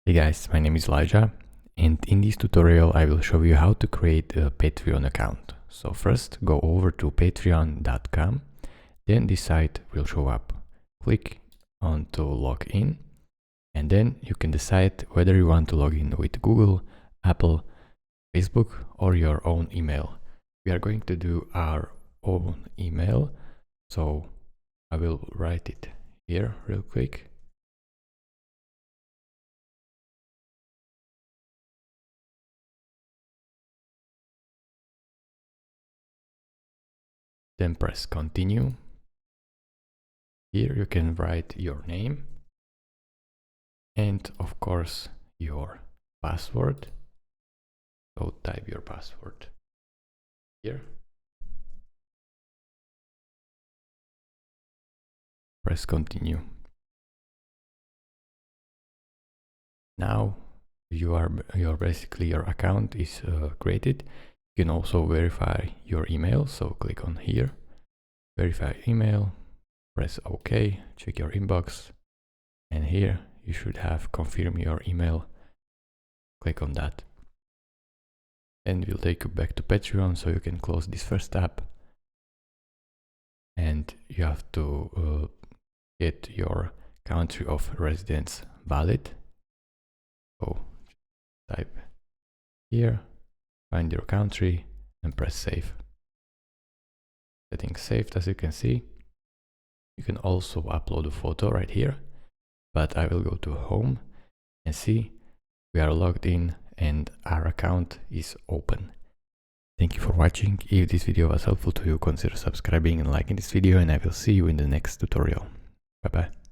Hey guys, my name is Elijah, and in this tutorial I will show you how to create a Patreon account. So first go over to patreon.com, then this site will show up. Click on to log in, and then you can decide whether you want to log in with Google, Apple, Facebook or your own email. We are going to do our own email, so I will write it here real quick. Then press continue. Here you can write your name and of course your password. So type your password here. Press continue. Now your account is created. You can also verify your email. So click on here, verify email, press OK, check your inbox, and here you should have confirm your email. Click on that. And we'll take you back to Patreon, so you can close this first tab. And you have to get your country of residence valid. So type here, find your country and press save. Settings saved, as you can see. You can also upload a photo right here, but I will go to home and see we are logged in and our account is open. Thank you for watching. If this video was helpful to you, consider subscribing and liking this video, and I will see you in the next tutorial. Bye bye.